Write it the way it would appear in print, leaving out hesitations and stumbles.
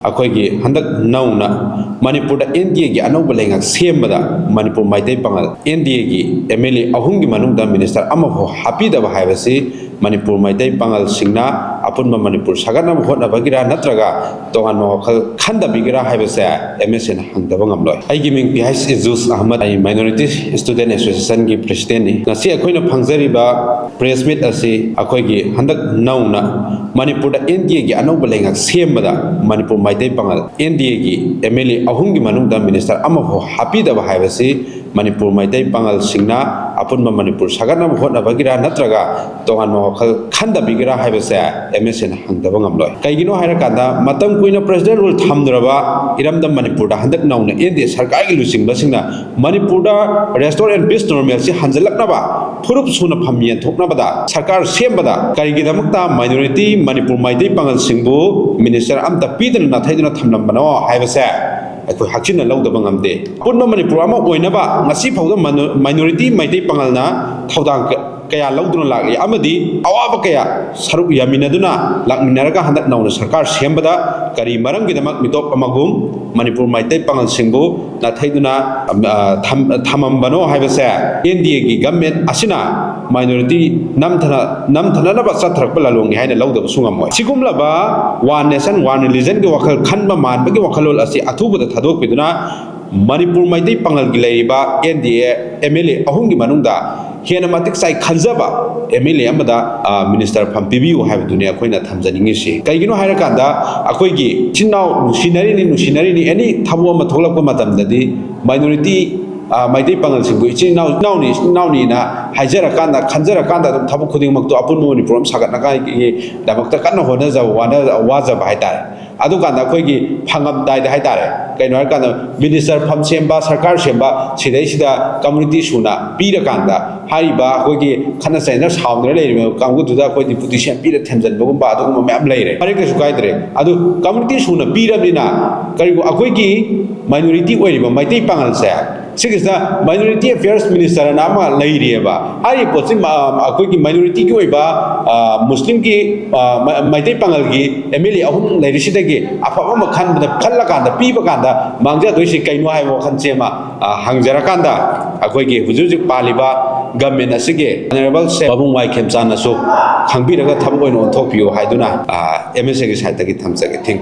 ꯑꯩꯈꯣꯏꯒꯤ ꯍꯟꯗꯛ ꯅꯧꯅ ꯃꯅꯤꯄꯨꯔꯗ NDA ꯑꯅꯧꯕ ꯂꯩꯉꯥꯛ ꯁꯦꯝꯕꯗ ꯃꯅꯤꯄꯨꯔ ꯃꯩꯇꯩ ꯄꯥꯉꯜ NDA MLA ꯑꯍꯨꯝꯒꯤ ꯃꯅꯨꯡꯗ ꯃꯤꯅꯤꯁꯇꯔ ꯑꯃꯐꯥꯎ ꯍꯥꯞꯄꯤꯗꯕ ꯍꯥꯏꯕꯁꯤ ꯃꯅꯤꯄꯨꯔ ꯃꯩꯇꯩ ꯄꯥꯉꯜꯁꯤꯡꯅ ꯑꯄꯨꯟꯕ ꯃꯅꯤꯄꯨꯔ ꯁꯥꯒꯠꯅꯕ ꯍꯣꯠꯅꯕꯒꯤꯔ ꯅꯠꯇ꯭ꯔꯒ ꯇꯣꯉꯥꯟꯕ ꯋꯥꯈꯜ ꯈꯟꯗꯕꯤꯒꯤꯔ ꯍꯥꯏꯕꯁꯦ MSAꯅ ꯍꯪꯗꯕ ꯉꯝꯂꯣꯏ꯫ ꯑꯩꯒꯤ ꯃꯤꯡ PH ꯏꯖꯨꯁ ꯑꯍꯃꯗ, ꯑꯩ ꯃꯥꯏꯅꯣꯔꯤꯇꯤ ꯁ꯭ꯇꯨꯗꯦꯟ ꯑꯦꯁꯣꯁꯤꯌꯦꯁꯟꯒꯤ ꯄ꯭ꯔꯦꯁꯤꯗꯦꯟꯠꯅꯤ꯫ ꯉꯁꯤ ꯑꯩꯈꯣꯏꯅ ꯐꯪꯖꯔꯤꯕ ꯄ꯭ꯔꯦꯁ ꯃꯤꯠ ꯑꯁꯤ ꯑꯩꯈꯣꯏꯒꯤ ꯍꯟꯗꯛ ꯅꯧꯅ ꯃꯅꯤꯄꯨꯔꯗ NDA ꯑꯅꯧꯕ ꯂꯩꯉꯥꯛ ꯁꯦꯝꯕꯗ ꯃꯅꯤꯄꯨꯔ ꯃꯩꯇꯩ ꯄꯥꯉꯜ NDA MLA ꯑꯍꯨꯝꯒꯤ ꯃꯅꯨꯡꯗ ꯃꯤꯅꯤꯁꯇꯔ ꯑꯃꯐꯥꯎ ꯍꯥꯞꯄꯤꯗꯕ ꯍꯥꯏꯕꯁꯤ ꯃꯅꯤꯄꯨꯔ ꯃꯩꯇꯩ ꯄꯥꯉꯜꯁꯤꯡꯅ ꯑꯄꯨꯟꯕ ꯃꯅꯤꯄꯨꯔ ꯁꯥꯒꯠꯅꯕ ꯍꯣꯠꯅꯕꯒꯤꯔ ꯅꯠꯇ꯭ꯔꯒ ꯇꯣꯉꯥꯟꯕ ꯋꯥꯈꯜ ꯈꯟꯗꯕꯤꯒꯤꯔ ꯍꯥꯏꯕꯁꯦ MSAꯅ ꯍꯪꯗꯕ ꯉꯝꯂꯣꯏ꯫ ꯀꯩꯒꯤꯅꯣ ꯍꯥꯏꯔꯀꯥꯟꯗ ꯃꯇꯝ ꯀꯨꯏꯅ ꯄ꯭ꯔꯦꯁꯤꯗꯦꯟꯠ ꯔꯨꯜ ꯊꯝꯗ꯭ꯔꯕ ꯏꯔꯝꯗꯝ ꯃꯅꯤꯄꯨꯔꯗ ꯍꯟꯗꯛ ꯅꯧꯅ NDA ꯁꯔꯀꯥꯔꯒꯤ ꯂꯨꯆꯤꯡꯕꯁꯤꯡꯅ ꯃꯅꯤꯄꯨꯔꯗ ꯔꯦꯁꯇꯣꯔ ꯑꯦꯟ ꯄꯤꯁ ꯅꯣꯔꯃꯦꯜꯁꯤ ꯍꯟꯖꯤꯜꯂꯛꯅꯕ ꯐꯨꯔꯨꯞ ꯁꯨꯅ ꯐꯝ ꯌꯦꯟꯊꯣꯛꯅꯕꯗ ꯁꯔꯀꯥꯔ ꯁꯦꯝꯕꯗ ꯀꯔꯤꯒꯤꯗꯃꯛꯇ ꯃꯥꯏꯅꯣꯔꯤꯇꯤ ꯃꯅꯤꯄꯨꯔ ꯃꯩꯇꯩ ꯄꯥꯉꯜꯁꯤꯡꯕꯨ ꯃꯤꯅꯤꯁꯇꯔ ꯑꯝꯇ ꯄꯤꯗꯅ ꯅꯥꯊꯩꯗꯨꯅ ꯊꯝꯂꯝꯕꯅꯣ ꯍꯥꯏꯕꯁꯦ ꯑꯩꯈꯣꯏ ꯍꯛꯆꯤꯟꯅ ꯂꯧꯗꯕ ꯉꯝꯗꯦ꯫ ꯑꯄꯨꯟꯕ ꯃꯅꯤꯄꯨꯔ ꯑꯃ ꯑꯣꯏꯅꯕ ꯉꯁꯤ ꯐꯥꯎꯗ ꯃꯥꯏꯅꯣꯔꯤꯇꯤ ꯃꯩꯇꯩ ꯄꯥꯉꯜꯅ ꯊꯧꯗꯥꯡ ꯀꯌా ꯂꯧꯗꯨꯅ ꯂꯥꯛꯂꯤ ꯑꯃꯗꯤ ꯑꯋꯥꯕꯀꯌా ꯁꯔꯨꯛ ꯌꯥꯃꯤꯟꯅꯗꯨꯅ ꯂꯥꯛꯃꯤꯟꯅꯔꯒ ꯍꯟꯗꯛ ꯅꯧꯅ ꯁꯔꯀꯥꯔ ꯁꯦꯝꯕꯗ ꯀꯔꯤ ꯃꯔꯝꯒꯤꯗꯃꯛ ꯃꯤꯇꯣꯞ ꯑꯃꯒꯨꯝ ꯃꯅꯤꯄꯨꯔ ꯃꯩꯇꯩ ꯄꯥꯉꯜꯁꯤꯡꯕꯨ ꯅꯥꯊꯩꯗꯨꯅ ꯊꯝꯃꯝꯕꯅꯣ ꯍꯥꯏꯕꯁꯦ NDA ꯒꯚꯔꯟꯃꯦꯟꯠ ꯑꯁꯤꯅ ꯃꯥꯏꯅꯣꯔꯤꯇꯤ ꯅꯝꯊꯅꯅꯕ ꯆꯠꯊꯔꯛꯄ ꯂꯂꯣꯡꯅꯤ ꯍꯥꯏꯅ ꯂꯧꯗꯕꯁꯨ ꯉꯝꯃꯣꯏ꯫ ꯁꯤꯒꯨꯝꯂꯕ ꯋꯥꯟ ꯅꯦꯁꯟ ꯋꯥꯟ ꯔꯤꯂꯤꯖꯟꯒꯤ ꯋꯥꯈꯜ ꯈꯟꯕ ꯃꯥꯟꯕꯒꯤ ꯋꯥꯈꯜꯂꯣꯟ ꯑꯁꯤ ꯑꯊꯨꯕꯗ ꯊꯥꯗꯣꯛꯄꯤꯗꯨꯅ ꯃꯅꯤꯄꯨꯔ ꯃꯩꯇꯩ ꯄꯥꯉꯜꯒꯤ ꯂꯩꯔꯤꯕ NDA MLA ꯑꯍꯨꯝꯒꯤ ꯃꯅꯨꯡꯗ ꯍꯦꯟꯅ ꯃꯇꯤꯛ ꯆꯥꯏ ꯈꯟꯖꯕ MLA ꯑꯃꯗ ꯃꯤꯅꯤꯁꯇꯔ ꯐꯝ ꯄꯤꯕꯤꯌꯨ ꯍꯥꯏꯕꯗꯨꯅꯤ ꯑꯩꯈꯣꯏꯅ ꯊꯝꯖꯅꯤꯡꯉꯤꯁꯤ꯫ ꯀꯩꯒꯤꯅꯣ ꯍꯥꯏꯔꯀꯥꯟꯗ ꯑꯩꯈꯣꯏꯒꯤ ꯏꯆꯤꯟ ꯏꯅꯥꯎ ꯅꯨꯡꯁꯤꯅꯔꯤꯅꯤ ꯑꯦꯅꯤ ꯊꯕꯛ ꯑꯃ ꯊꯣꯛꯂꯛꯄ ꯃꯇꯝꯗꯗꯤ ꯃꯥꯏꯅꯣꯔꯤꯇꯤ ꯃꯩꯇꯩ ꯄꯥꯉꯜꯁꯤꯡꯕꯨ ꯏꯆꯤꯟ ꯏꯅꯥꯎꯅꯤꯅ ꯍꯥꯏꯖꯔꯀꯥꯟꯗ ꯈꯟꯖꯔꯀꯥꯟꯗ ꯑꯗꯨꯝ ꯊꯕꯛ ꯈꯨꯗꯤꯡꯃꯛꯇꯣ ꯑꯄꯨꯟꯕ ꯃꯅꯤꯄꯨꯔ ꯑꯃ ꯁꯥꯒꯠꯅꯉꯥꯏꯒꯤꯗꯃꯛꯇ ꯀꯟꯅ ꯍꯣꯠꯅꯖꯕ ꯋꯥꯖꯕ ꯍꯥꯏꯇꯥꯔꯦ꯫ ꯑꯗꯨꯀꯥꯟꯗ ꯑꯩꯈꯣꯏꯒꯤ ꯐꯪꯉꯝꯗꯥꯏꯗ ꯍꯥꯏꯇꯥꯔꯦ ꯀꯩꯅꯣ ꯍꯥꯏꯔꯀꯥꯟꯗ ꯃꯤꯅꯤꯁꯇꯔ ꯐꯝ ꯁꯦꯝꯕ ꯁꯔꯀꯥꯔ ꯁꯦꯝꯕ ꯁꯤꯗꯩꯁꯤꯗ ꯀꯝꯃꯨꯅꯤꯇꯤ ꯁꯨꯅ ꯄꯤꯔꯀꯥꯟꯗ ꯍꯥꯏꯔꯤꯕ ꯑꯩꯈꯣꯏꯒꯤ ꯈꯠꯅ ꯆꯩꯅ ꯁꯥꯎꯅꯔ ꯂꯩꯔꯤꯕ ꯀꯥꯡꯕꯨꯗꯨꯗ ꯑꯩꯈꯣꯏ ꯗꯤꯄꯨꯇꯤꯁꯟ ꯄꯤꯔ ꯊꯦꯝꯖꯤꯟꯕꯒꯨꯝꯕ ꯑꯗꯨꯒꯨꯝꯕ ꯃꯌꯥꯝ ꯂꯩꯔꯦ꯫ ꯐꯔꯦ, ꯀꯩꯁꯨ ꯀꯥꯏꯗ꯭ꯔꯦ꯫ ꯑꯗꯨ ꯀꯝꯃꯨꯅꯤꯇꯤ ꯁꯨꯅ ꯄꯤꯔꯕꯅꯤꯅ ꯀꯔꯤꯒꯨꯝꯕ ꯑꯩꯈꯣꯏꯒꯤ ꯃꯥꯏꯅꯣꯔꯤꯇꯤ ꯑꯣꯏꯔꯤꯕ ꯃꯩꯇꯩ ꯄꯥꯉꯜꯁꯦ ꯁꯤꯒꯤꯁꯤꯗ ꯃꯥꯏꯅꯣꯔꯤꯇꯤ ꯑꯦꯐꯤꯌꯔꯁ ꯃꯤꯅꯤꯁꯇꯔ ꯑꯃ ꯂꯩꯔꯤꯑꯕ꯫ ꯍꯥꯏꯔꯤꯕ ꯄꯣꯠꯁꯤ ꯑꯩꯈꯣꯏꯒꯤ ꯃꯥꯏꯅꯣꯔꯤꯇꯤꯒꯤ ꯑꯣꯏꯕ ꯃꯨꯁꯂꯤꯝꯒꯤ ꯃꯩꯇꯩ ꯄꯥꯉꯜꯒꯤ MLA ꯑꯍꯨꯝ ꯂꯩꯔꯤꯁꯤꯗꯒꯤ ꯑꯐꯕ ꯑꯃ ꯈꯜꯂꯀꯥꯟꯗ ꯄꯤꯕ ꯀꯥꯟꯗ ꯃꯥꯡꯖꯗꯣꯏꯁꯤ ꯀꯩꯅꯣ ꯍꯥꯏꯕ ꯋꯥꯈꯜꯁꯦ ꯑꯃ ꯍꯪꯖꯔꯀꯥꯟꯗ ꯑꯩꯈꯣꯏꯒꯤ ꯍꯧꯖꯤꯛ ꯍꯧꯖꯤꯛ ꯄꯥꯜꯂꯤꯕ ꯒꯚꯔꯟꯃꯦꯟꯠ ꯑꯁꯤꯒꯤ ꯑꯣꯅꯔꯦꯕꯜ ꯄꯥꯕꯨꯡ ꯋꯥꯏ ꯈꯦꯝꯆꯥꯟꯅꯁꯨ ꯈꯪꯕꯤꯔꯒ ꯊꯕꯛ ꯑꯣꯏꯅ ꯑꯣꯟꯊꯣꯛꯄꯤꯌꯨ ꯍꯥꯏꯗꯨꯅ MSAꯒꯤ ꯁꯥꯏꯠꯇꯒꯤ ꯊꯝꯖꯒꯦ꯫ Thank you.